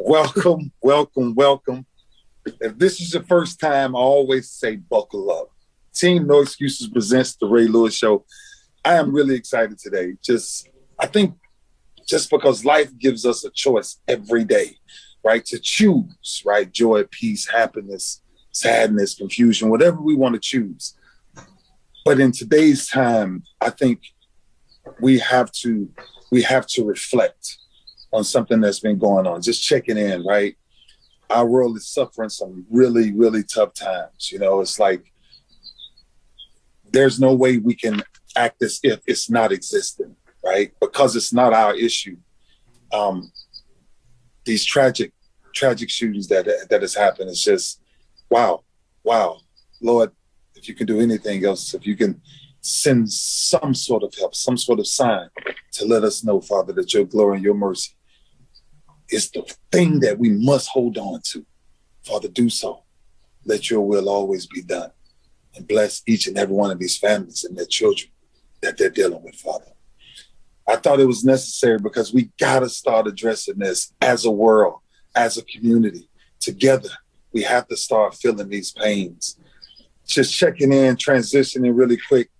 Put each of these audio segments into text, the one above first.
Welcome, welcome, welcome. If this is your first time, I always say buckle up. Team No Excuses presents the Ray Lewis Show. I am really excited today. I think because life gives us a choice every day, right? To choose, right? Joy, peace, happiness, sadness, confusion, whatever we want to choose. But in today's time, I think we have to reflect on something that's been going on. Just checking in, right? Our world is suffering some really, really tough times. You know, it's like there's no way we can act as if it's not existing, right? Because it's not our issue. These tragic shootings that has happened, it's just, wow. Lord, if you can do anything else, if you can send some sort of help, some sort of sign to let us know, Father, that your glory and your mercy is the thing that we must hold on to. Father, do so. Let your will always be done. And bless each and every one of these families and their children that they're dealing with, Father. I thought it was necessary because we got to start addressing this as a world, as a community. Together, we have to start feeling these pains. Just checking in, transitioning really quick.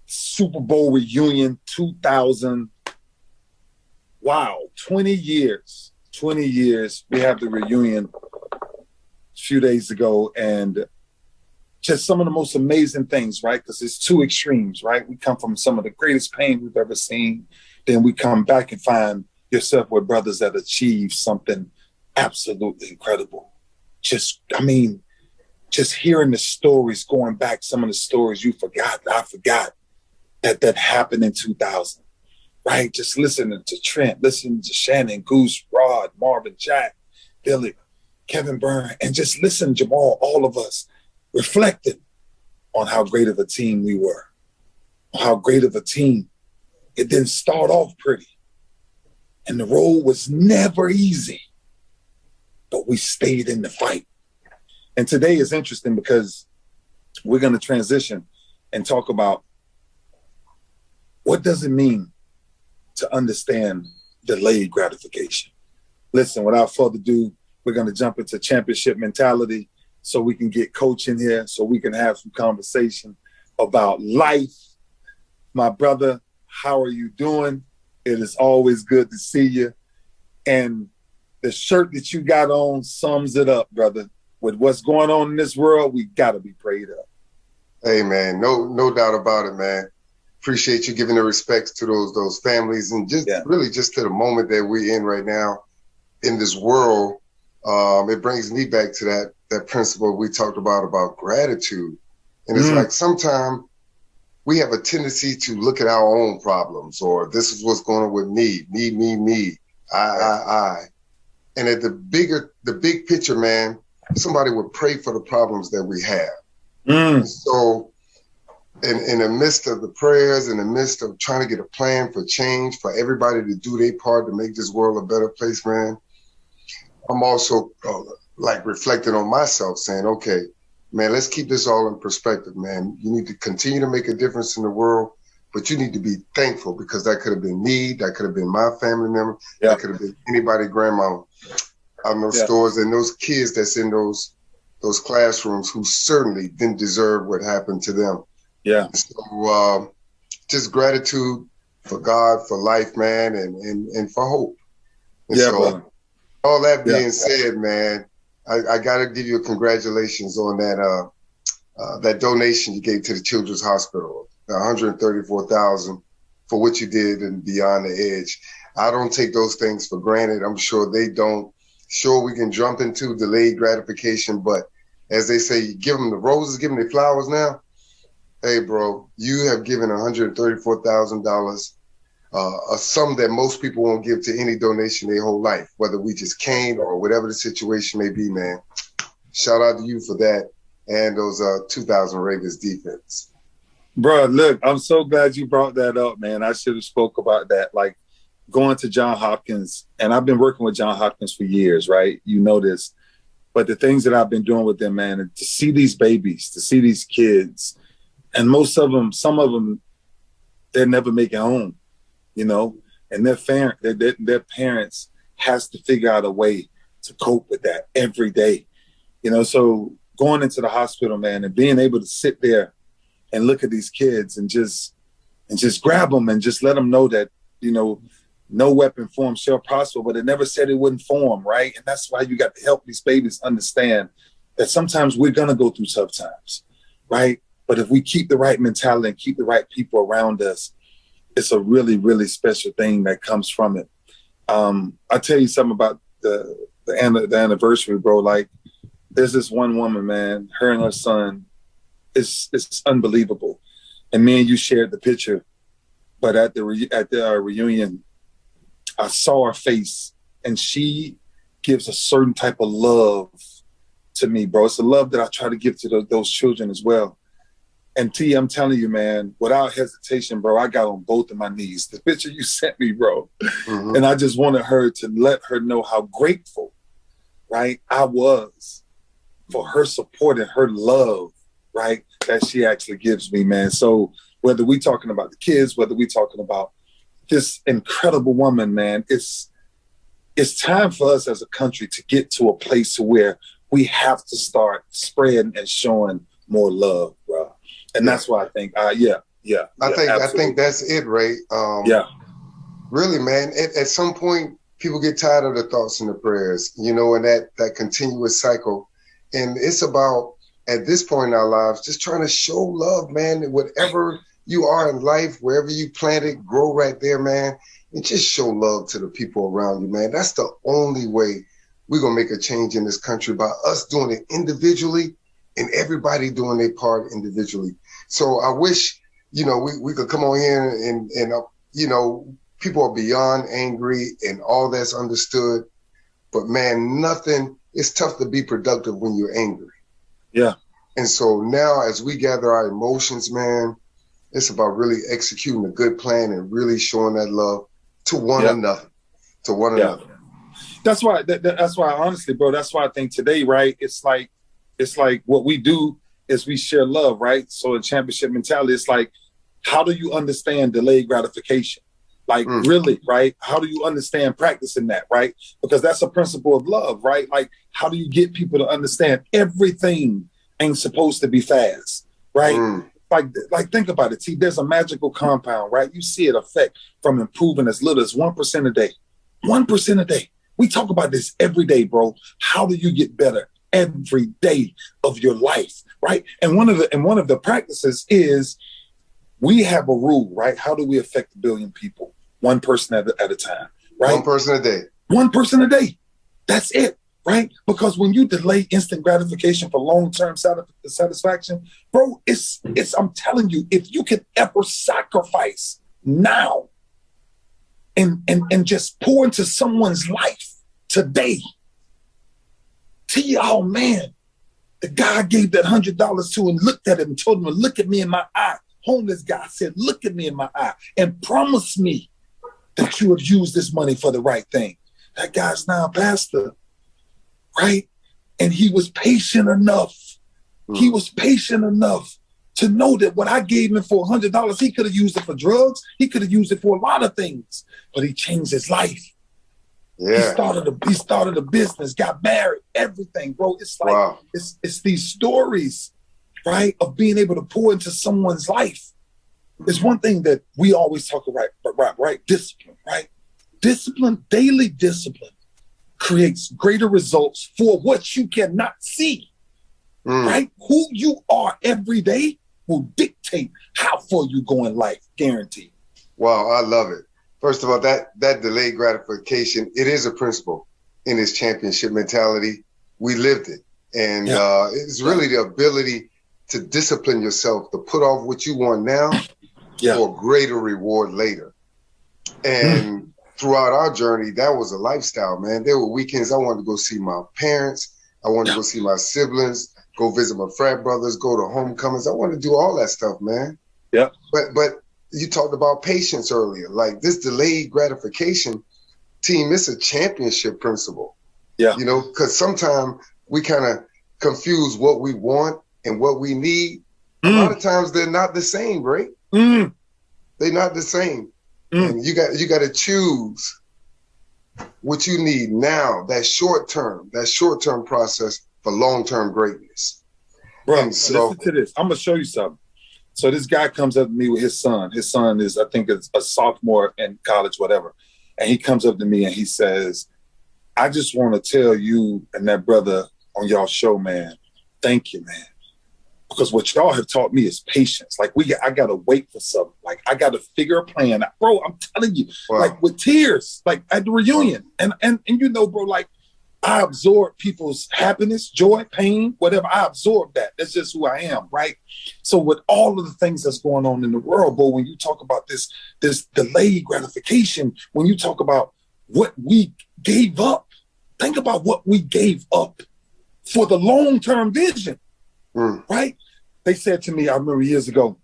Super Bowl reunion 2000. Wow, 20 years. We have the reunion a few days ago, and just some of the most amazing things, right? Because it's two extremes, right? We come from some of the greatest pain we've ever seen. Then we come back and find yourself with brothers that achieve something absolutely incredible. Just hearing the stories, going back, some of the stories I forgot that happened in 2000. Right? Just listening to Trent, listening to Shannon, Goose, Rod, Marvin, Jack, Billy, Kevin Byrne, and just listen, Jamal, all of us reflecting on how great of a team we were, how great of a team. It didn't start off pretty. And the road was never easy, but we stayed in the fight. And today is interesting because we're going to transition and talk about what does it mean to understand delayed gratification. Listen, without further ado, we're going to jump into championship mentality so we can get Coach in here, so we can have some conversation about life. My brother, how are you doing? It is always good to see you. And the shirt that you got on sums it up, brother. With what's going on in this world, we got to be prayed up. Hey, man, no doubt about it, man. Appreciate you giving the respects to those families and really just to the moment that we're in right now in this world. It brings me back to that principle we talked about gratitude. And it's like sometimes we have a tendency to look at our own problems, or this is what's going on with me, I. And at the big picture, man, somebody would pray for the problems that we have. So in the midst of the prayers, in the midst of trying to get a plan for change, for everybody to do their part to make this world a better place, man, I'm also reflecting on myself, saying, okay, man, let's keep this all in perspective, man. You need to continue to make a difference in the world, but you need to be thankful because that could have been me, that could have been my family member, that could have been anybody, grandma, out in those stores, and those kids that's in those classrooms who certainly didn't deserve what happened to them. Yeah. So just gratitude for God, for life, man, and for hope. And so all that being said, man, I got to give you a congratulations on that donation you gave to the Children's Hospital, $134,000 for what you did and Beyond the Edge. I don't take those things for granted. I'm sure they don't. Sure, we can jump into delayed gratification, but as they say, you give them the roses, give them the flowers now. Hey, bro, you have given $134,000, a sum that most people won't give to any donation their whole life, whether we just came or whatever the situation may be, man. Shout out to you for that and those 2,000 Ravens defense. Bro, look, I'm so glad you brought that up, man. I should have spoke about that. Like going to Johns Hopkins, and I've been working with Johns Hopkins for years, right? You know this. But the things that I've been doing with them, man, and to see these babies, to see these kids, and most of them, some of them, they're never making home, you know, and their parents has to figure out a way to cope with that every day. You know, so going into the hospital, man, and being able to sit there and look at these kids and just grab them and just let them know that, you know, no weapon formed shall prosper, but it never said it wouldn't form, right? And that's why you got to help these babies understand that sometimes we're going to go through tough times, right? But if we keep the right mentality and keep the right people around us, it's a really, really special thing that comes from it. I'll tell you something about the anniversary, bro. Like, there's this one woman, man, her and her son, it's unbelievable. And me and you shared the picture, but at the reunion, I saw her face, and she gives a certain type of love to me, bro. It's a love that I try to give to those children as well. And T, I'm telling you, man, without hesitation, bro, I got on both of my knees. The picture you sent me, bro. Mm-hmm. And I just wanted her to let her know how grateful, right, I was for her support and her love, right, that she actually gives me, man. So whether we talking about the kids, whether we talking about this incredible woman, man, it's time for us as a country to get to a place where we have to start spreading and showing more love, bro. And that's why I think, I think that's it, Ray. Really, man. At some point, people get tired of the thoughts and the prayers, you know, and that continuous cycle. And it's about, at this point in our lives, just trying to show love, man. Whatever you are in life, wherever you plant it, grow right there, man. And just show love to the people around you, man. That's the only way we're gonna make a change in this country, by us doing it individually and everybody doing their part individually. So I wish, you know, we could come on here and you know, people are beyond angry and all that's understood. But man, it's tough to be productive when you're angry. Yeah. And so now as we gather our emotions, man, it's about really executing a good plan and really showing that love to one another. That's why, honestly, bro, that's why I think today, right, it's like what we do is we share love, right? So in championship mentality, it's like, how do you understand delayed gratification? Like, really, right? How do you understand practicing that, right? Because that's a principle of love, right? Like, how do you get people to understand everything ain't supposed to be fast, right? Like think about it, T. There's a magical compound, right? You see it affect from improving as little as 1% a day. 1% a day. We talk about this every day, bro. How do you get better every day of your life, right? And one of the practices is we have a rule, right? How do we affect 1 billion people? One person at a time, right? 1 person a day. 1 person a day. That's it, right? Because when you delay instant gratification for long-term satisfaction, bro, it's I'm telling you, if you can ever sacrifice now and just pour into someone's life today, oh man, the guy I gave that $100 to and looked at him and told him to look at me in my eye. Homeless guy said, look at me in my eye and promise me that you would use this money for the right thing. That guy's now a pastor, right? And he was patient enough. He was patient enough to know that what I gave him for $100, he could have used it for drugs. He could have used it for a lot of things, but he changed his life. Yeah. He started a business, got married, everything, bro. It's like, it's these stories, right, of being able to pour into someone's life. It's one thing that we always talk about, right? Discipline, right? Discipline, daily discipline creates greater results for what you cannot see, right? Who you are every day will dictate how far you go in life, guaranteed. Wow, I love it. First of all, that delayed gratification, it is a principle in this championship mentality. We lived it. And it's really the ability to discipline yourself, to put off what you want now for a greater reward later. And throughout our journey, that was a lifestyle, man. There were weekends I wanted to go see my parents. I wanted to go see my siblings, go visit my frat brothers, go to homecomings. I wanted to do all that stuff, man. Yeah. But you talked about patience earlier. Like this delayed gratification team, it's a championship principle. Yeah. You know, because sometimes we kind of confuse what we want and what we need. A lot of times they're not the same, right? They're not the same. And you got to choose what you need now, that short-term process for long-term greatness. Bro, listen to this. I'm going to show you something. So this guy comes up to me with his son. His son is, I think, a sophomore in college, whatever. And he comes up to me and he says, I just want to tell you and that brother on y'all show, man, thank you, man. Because what y'all have taught me is patience. Like I got to wait for something. Like I got to figure a plan. Bro, I'm telling you, like with tears, like at the reunion. And you know, bro, like I absorb people's happiness, joy, pain, whatever. I absorb that. That's just who I am, right? So with all of the things that's going on in the world, bro, when you talk about this delayed gratification, when you talk about what we gave up, think about what we gave up for the long-term vision, right? They said to me, I remember years ago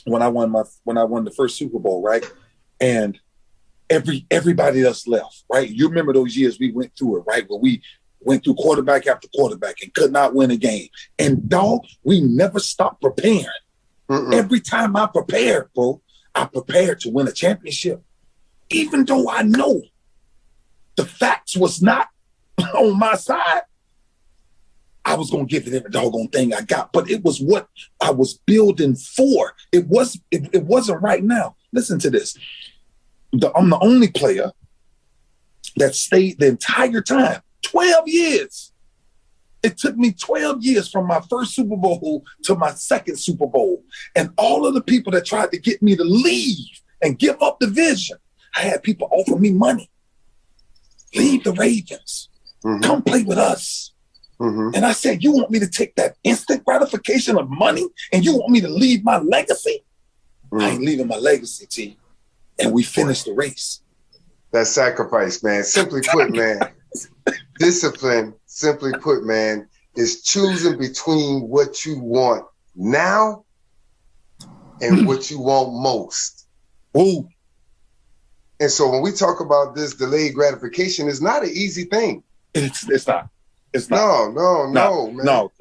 when I won the first Super Bowl, right? And everybody else left, right? You remember those years we went through it, right? Where we went through quarterback after quarterback and could not win a game. And dog, we never stopped preparing. Every time I prepared, bro, I prepared to win a championship. Even though I know the facts was not on my side, I was going to give it every doggone thing I got. But it was what I was building for. It wasn't right now. Listen to this. I'm the only player that stayed the entire time, 12 years. It took me 12 years from my first Super Bowl to my second Super Bowl. And all of the people that tried to get me to leave and give up the vision, I had people offer me money. Leave the Ravens. Come play with us. And I said, you want me to take that instant gratification of money and you want me to leave my legacy? I ain't leaving my legacy, T. And we finished the race. That sacrifice, man. Simply put, man, discipline, simply put, man, is choosing between what you want now and what you want most. Ooh. And so when we talk about this delayed gratification, it's not an easy thing. It's not. It's not. No, man. No.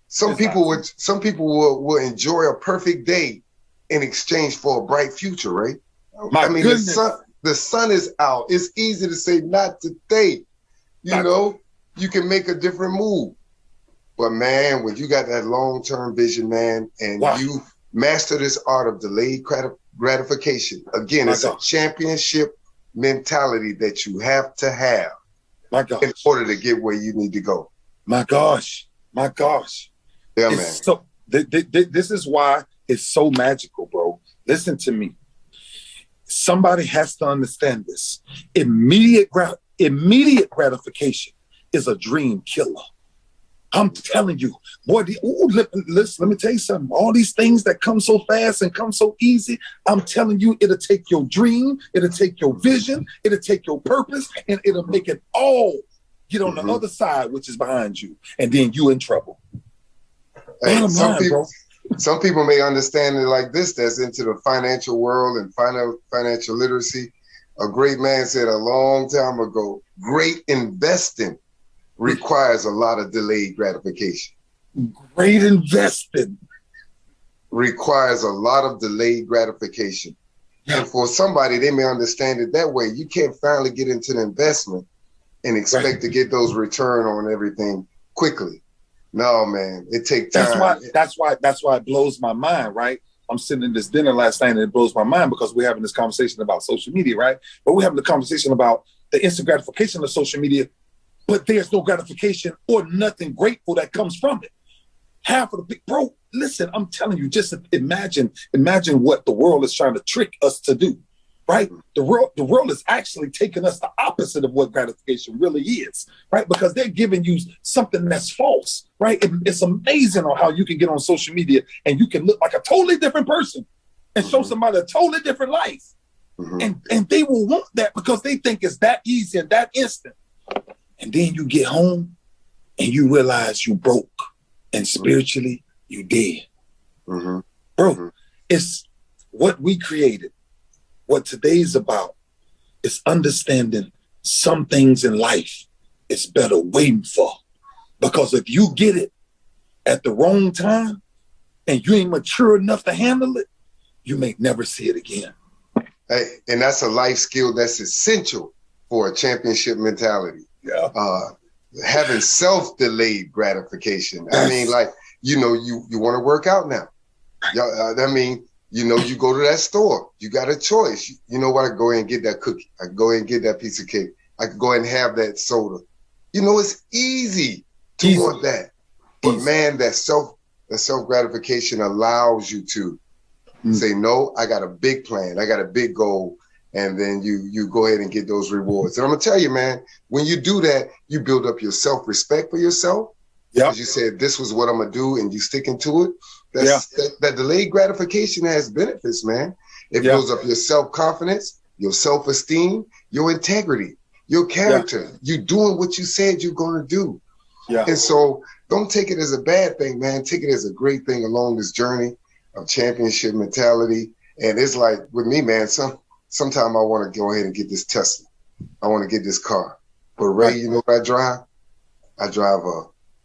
Some people will enjoy a perfect day in exchange for a bright future, right? The sun is out. It's easy to say not today. You know, you can make a different move. But man, when you got that long-term vision, man, and you master this art of delayed gratification, again, it's a championship mentality that you have to have in order to get where you need to go. My gosh. Yeah, man. So this is why it's so magical, bro. Listen to me. Somebody has to understand this. Immediate gratification is a dream killer. I'm telling you, boy. Let me tell you something. All these things that come so fast and come so easy, I'm telling you, it'll take your dream, it'll take your vision, it'll take your purpose, and it'll make it all get on the other side, which is behind you, and then you in trouble. Hey, some people may understand it like this, that's into the financial world and financial literacy. A great man said a long time ago, great investing requires a lot of delayed gratification. Great investing requires a lot of delayed gratification. Yeah. And for somebody, they may understand it that way. You can't finally get into the investment and expect to get those return on everything quickly. No, man, it takes time. That's why it blows my mind, right? I'm sitting in this dinner last night and it blows my mind because we're having this conversation about social media, right? But we're having the conversation about the instant gratification of social media, but there's no gratification or nothing grateful that comes from it. Half of the big, bro, listen, I'm telling you, just imagine what the world is trying to trick us to do. Right? The world is actually taking us the opposite of what gratification really is, right? Because they're giving you something that's false, right? It's amazing on how you can get on social media and you can look like a totally different person and show somebody a totally different life. And they will want that because they think it's that easy and that instant. And then you get home and you realize you broke and spiritually you dead. Bro, it's what we created. What today's about is understanding some things in life it's better waiting for. Because if you get it at the wrong time and you ain't mature enough to handle it, you may never see it again. Hey, and that's a life skill that's essential for a championship mentality. Yeah. Having self-delayed gratification. I mean, like, you want to work out now. I mean, you go to that store. You got a choice. You know what? I go ahead and get that cookie. I go ahead and get that piece of cake. I can go ahead and have that soda. It's easy to want that. But man, that self-gratification allows you to say, no, I got a big plan. I got a big goal. And then you go ahead and get those rewards. And I'm going to tell you, man, when you do that, you build up your self-respect for yourself. Yeah. As you said, this was what I'm going to do, and you sticking to it. That delayed gratification has benefits, man. It builds up your self-confidence, your self-esteem, your integrity, your character. You doing what you said you're going to do. Yeah. And so don't take it as a bad thing, man. Take it as a great thing along this journey of championship mentality. And it's like with me, man, sometimes I want to go ahead and get this Tesla. I want to get this car. But Ray, you know what I drive? I drive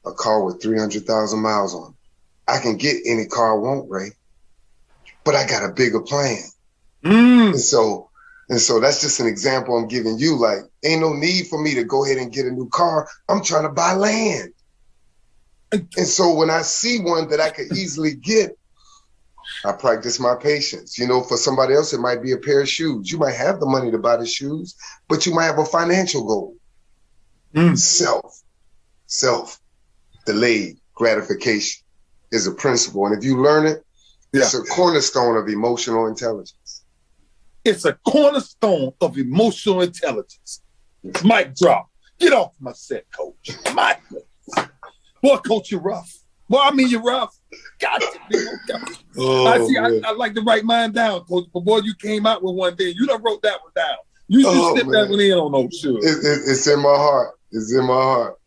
a car with 300,000 miles on it. I can get any car I want, Ray, but I got a bigger plan. And so that's just an example I'm giving you. Like, ain't no need for me to go ahead and get a new car. I'm trying to buy land. And so when I see one that I could easily get, I practice my patience. For somebody else, it might be a pair of shoes. You might have the money to buy the shoes, but you might have a financial goal. Self-delayed gratification is a principle. And if you learn it, it's a cornerstone of emotional intelligence. It's a cornerstone of emotional intelligence. Mic drop. Get off my set, Coach. My goodness. Boy, Coach, you're rough. Boy, I mean, you're rough. Gotcha. I like to write mine down, Coach. But boy, you came out with one day. You done wrote that one down. You should slip that one in on those shoes. It's in my heart. It's in my heart.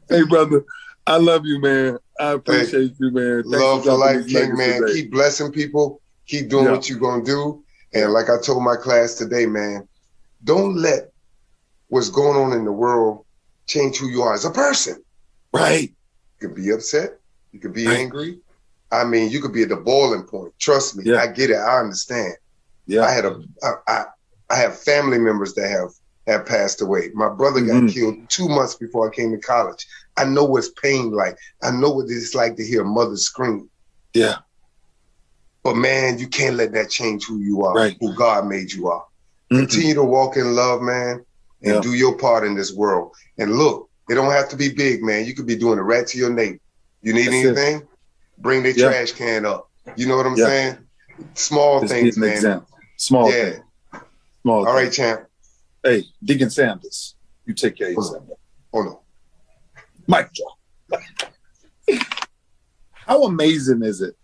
Hey, brother, I love you, man. I appreciate you, man. Thanks love for life, King, man. Today. Keep blessing people. Keep doing what you're going to do. And like I told my class today, man, don't let what's going on in the world change who you are as a person. Right. You could be upset. You could be angry. I mean, you could be at the boiling point. Trust me. I get it. I understand. Yeah. I have family members that have passed away. My brother got killed 2 months before I came to college. I know what's pain like. I know what it's like to hear a mother scream. Yeah. But man, you can't let that change who you are, who God made you are. Continue to walk in love, man, and do your part in this world. And look, it don't have to be big, man. You could be doing a rat to your neighbor. You need anything? Bring their trash can up. You know what I'm saying? Small just things, man. Example. Small things. All right, champ. Hey, Deacon Sanders, you take care of yourself. Oh, no. Mic drop. How amazing is it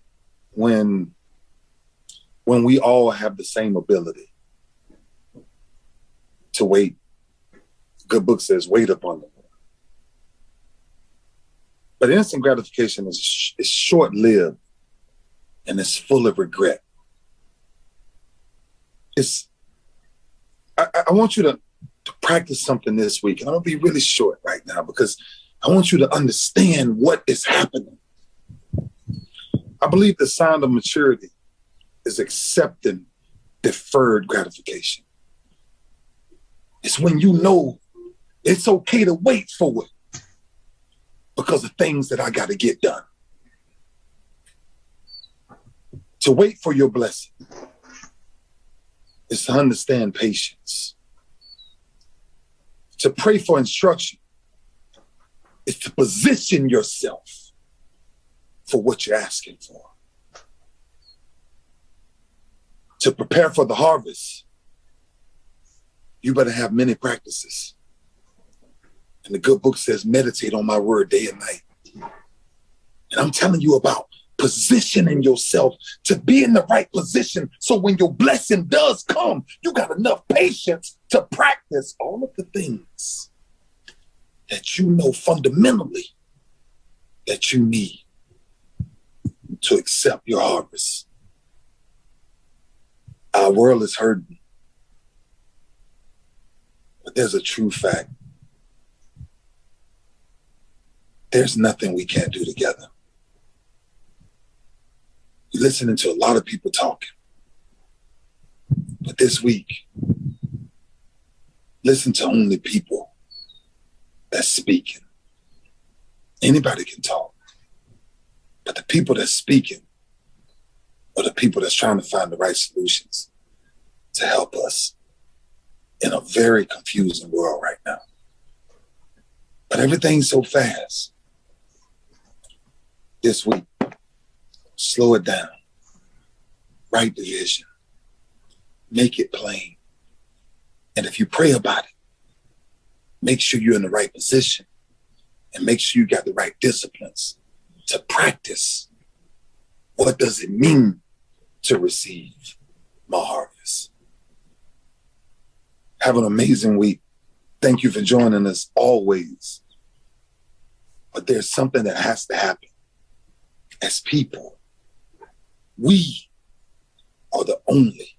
when we all have the same ability to wait? Good book says, wait upon the Lord. But instant gratification is short-lived and it's full of regret. I want you to practice something this week. And I'm going to be really short right now because I want you to understand what is happening. I believe the sign of maturity is accepting deferred gratification. It's when you know it's okay to wait for it because of things that I got to get done. To wait for your blessing is to understand patience. To pray for instruction is to position yourself for what you're asking for. To prepare for the harvest, you better have many practices. And the good book says, meditate on my word day and night. And I'm telling you about positioning yourself to be in the right position so when your blessing does come, you got enough patience to practice all of the things that you know fundamentally that you need to accept your harvest. Our world is hurting, but there's a true fact. There's nothing we can't do together. You're listening to a lot of people talking. But this week, Listen to only people that's speaking. Anybody can talk, but the people that's speaking are the people that's trying to find the right solutions to help us in a very confusing world right now. But everything's so fast. This week, slow it down. Write the vision. Make it plain. And if you pray about it, make sure you're in the right position and make sure you got the right disciplines to practice. What does it mean to receive my harvest? Have an amazing week. Thank you for joining us always. But there's something that has to happen. As people, we are the only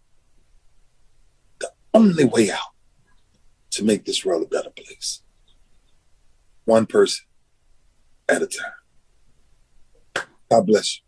way out to make this world a better place. One person at a time. God bless you.